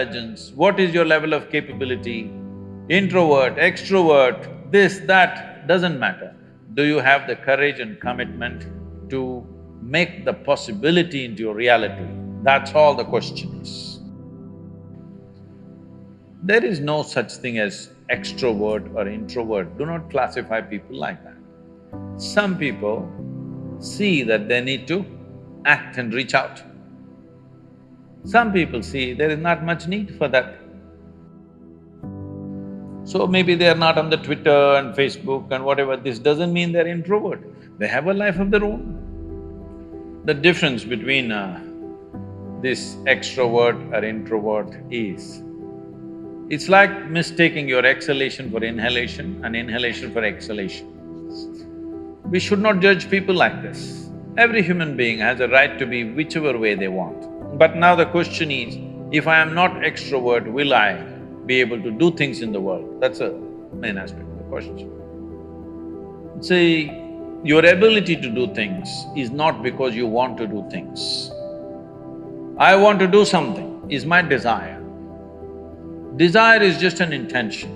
intelligence, what is your level of capability, introvert, extrovert, this, that, doesn't matter. Do you have the courage and commitment to make the possibility into your reality? That's all the question is. There is no such thing as extrovert or introvert, do not classify people like that. Some people see that they need to act and reach out. Some people see there is not much need for that. So maybe they are not on the Twitter and Facebook and whatever, this doesn't mean they're introvert. They have a life of their own. The difference between this extrovert or introvert is, it's like mistaking your exhalation for inhalation and inhalation for exhalation. We should not judge people like this. Every human being has a right to be whichever way they want. But now the question is, if I am not extrovert, will I be able to do things in the world? That's a main aspect of the question. See, your ability to do things is not because you want to do things. I want to do something is my desire. Desire is just an intention.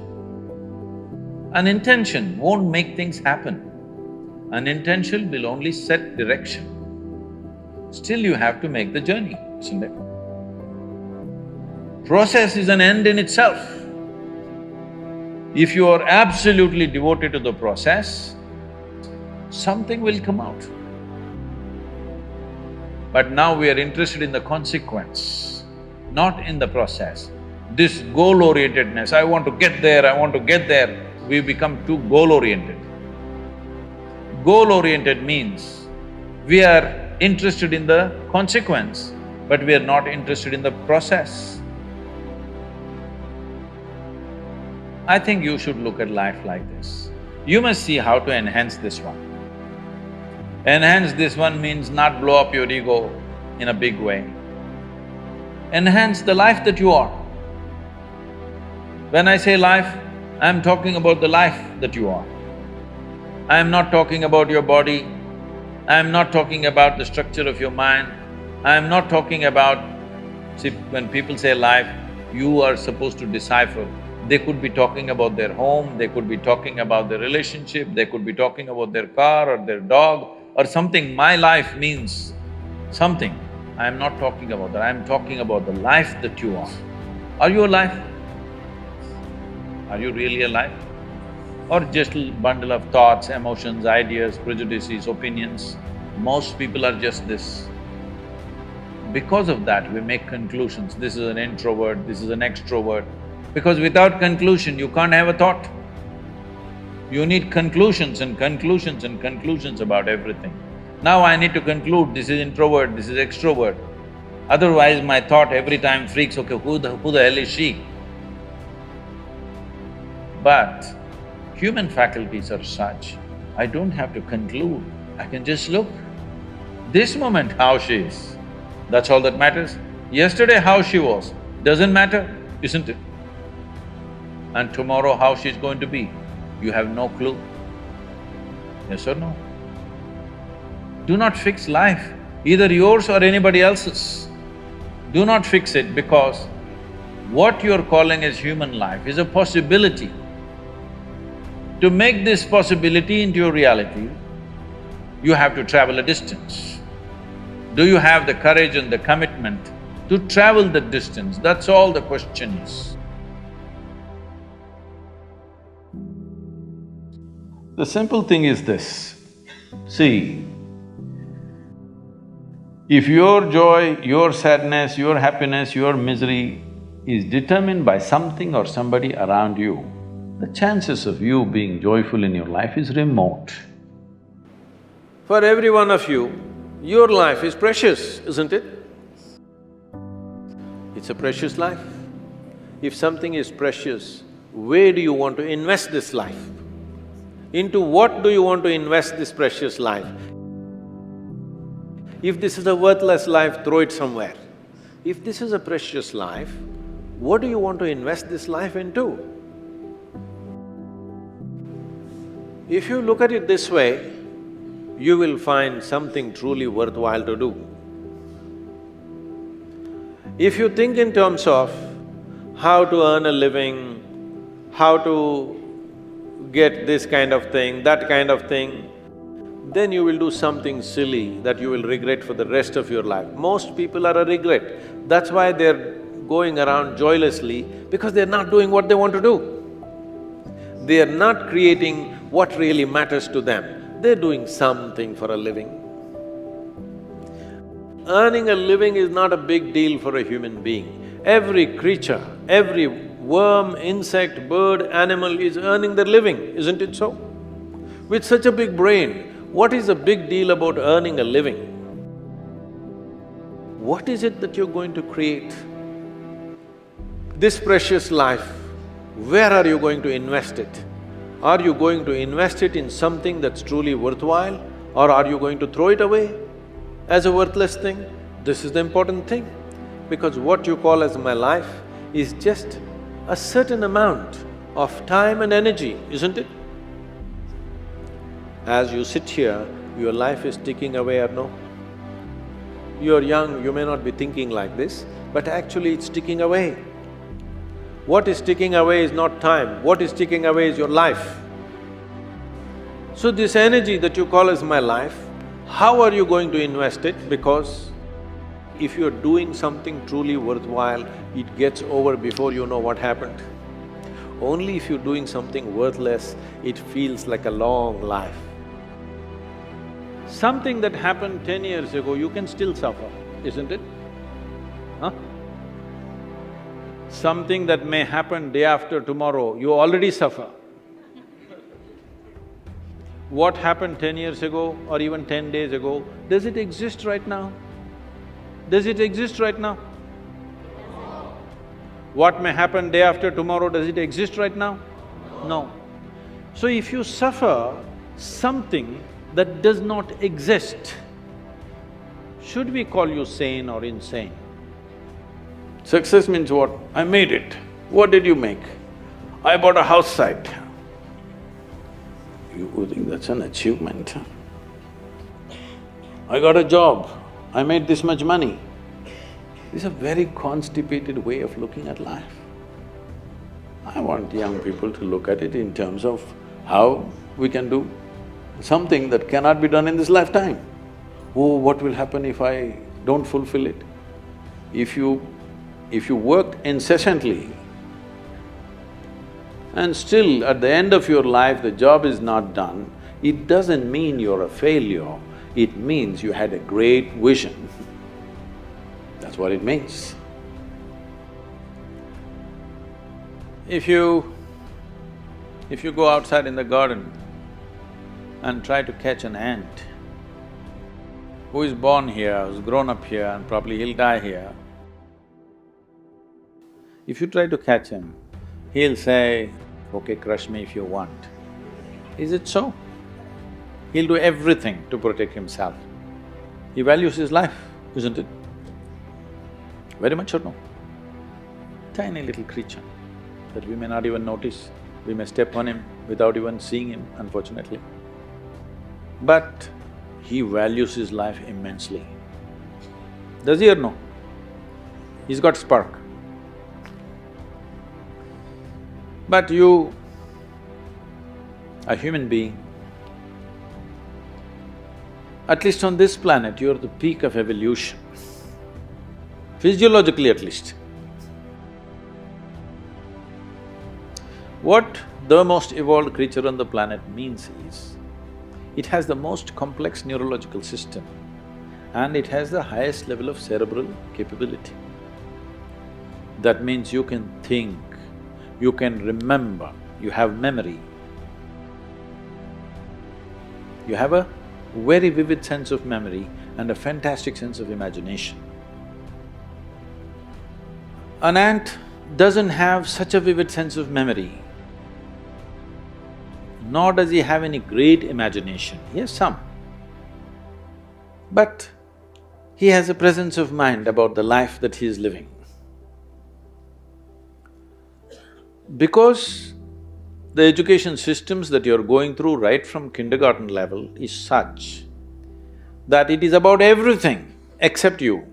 An intention won't make things happen. An intention will only set direction. Still you have to make the journey, isn't it? Process is an end in itself. If you are absolutely devoted to the process, something will come out. But now we are interested in the consequence, not in the process. This goal-orientedness, I want to get there, I want to get there, we become too goal-oriented. Goal-oriented means we are interested in the consequence, but we are not interested in the process. I think you should look at life like this. You must see how to enhance this one. Enhance this one means not blow up your ego in a big way. Enhance the life that you are. When I say life, I'm talking about the life that you are. I am not talking about your body, I am not talking about the structure of your mind, I am not talking about… See, when people say life, you are supposed to decipher. They could be talking about their home, they could be talking about their relationship, they could be talking about their car or their dog or something. My life means something. I am not talking about that, I am talking about the life that you are. Are you alive? Are you really alive? Or just a bundle of thoughts, emotions, ideas, prejudices, opinions? Most people are just this. Because of that, we make conclusions, this is an introvert, this is an extrovert. Because without conclusion, you can't have a thought. You need conclusions and conclusions and conclusions about everything. Now I need to conclude, this is introvert, this is extrovert. Otherwise my thought every time freaks, okay, who the hell is she? But human faculties are such, I don't have to conclude, I can just look. This moment how she is, that's all that matters. Yesterday how she was, doesn't matter, isn't it? And tomorrow how she's going to be, you have no clue. Yes or no? Do not fix life, either yours or anybody else's. Do not fix it, because what you're calling as human life is a possibility. To make this possibility into your reality, you have to travel a distance. Do you have the courage and the commitment to travel the distance? That's all the question is. The simple thing is this, see, if your joy, your sadness, your happiness, your misery is determined by something or somebody around you, the chances of you being joyful in your life is remote. For every one of you, your life is precious, isn't it? It's a precious life. If something is precious, where do you want to invest this life? Into what do you want to invest this precious life? If this is a worthless life, throw it somewhere. If this is a precious life, what do you want to invest this life into? If you look at it this way, you will find something truly worthwhile to do. If you think in terms of how to earn a living, how to get this kind of thing, that kind of thing, then you will do something silly that you will regret for the rest of your life. Most people are a regret. That's why they're going around joylessly, because they're not doing what they want to do. They are not creating what really matters to them. They're doing something for a living. Earning a living is not a big deal for a human being. Every creature, every worm, insect, bird, animal is earning their living, isn't it so? With such a big brain, what is the big deal about earning a living? What is it that you're going to create? This precious life, where are you going to invest it? Are you going to invest it in something that's truly worthwhile, or are you going to throw it away as a worthless thing? This is the important thing, because what you call as my life is just a certain amount of time and energy, isn't it? As you sit here, your life is ticking away or no? You're young, you may not be thinking like this, but actually it's ticking away. What is ticking away is not time, what is ticking away is your life. So this energy that you call as my life, how are you going to invest it? Because if you're doing something truly worthwhile, it gets over before you know what happened. Only if you're doing something worthless, it feels like a long life. Something that happened 10 years ago, you can still suffer, isn't it? Huh? Something that may happen day after tomorrow, you already suffer. What happened 10 years ago or even 10 days ago, does it exist right now? Does it exist right now? What may happen day after tomorrow, does it exist right now? No. So if you suffer something that does not exist, should we call you sane or insane? Success means what? I made it. What did you make? I bought a house site. You think that's an achievement? I got a job. I made this much money. This is a very constipated way of looking at life. I want young people to look at it in terms of how we can do something that cannot be done in this lifetime. Oh, what will happen if I don't fulfill it? If you worked incessantly and still at the end of your life the job is not done, it doesn't mean you're a failure, it means you had a great vision. That's what it means. If you go outside in the garden and try to catch an ant who is born here, who's grown up here and probably he'll die here, if you try to catch him, he'll say, okay, crush me if you want. Is it so? He'll do everything to protect himself. He values his life, isn't it? Very much or no? Tiny little creature that we may not even notice. We may step on him without even seeing him, unfortunately. But he values his life immensely. Does he or no? He's got spark. But you, a human being, at least on this planet, you're the peak of evolution, physiologically at least. What the most evolved creature on the planet means is, it has the most complex neurological system and it has the highest level of cerebral capability. That means you can think, you can remember, you have memory. You have a very vivid sense of memory and a fantastic sense of imagination. An ant doesn't have such a vivid sense of memory, nor does he have any great imagination. He has some. But he has a presence of mind about the life that he is living. Because the education systems that you're going through right from kindergarten level is such that it is about everything except you.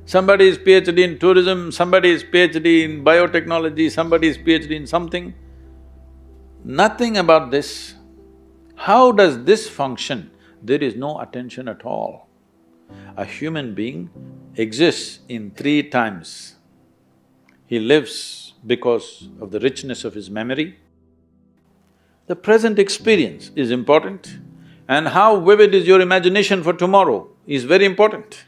Somebody is PhD in tourism, somebody is PhD in biotechnology, somebody is PhD in something. Nothing about this. How does this function? There is no attention at all. A human being exists in three times. He lives because of the richness of his memory. The present experience is important, and how vivid is your imagination for tomorrow is very important.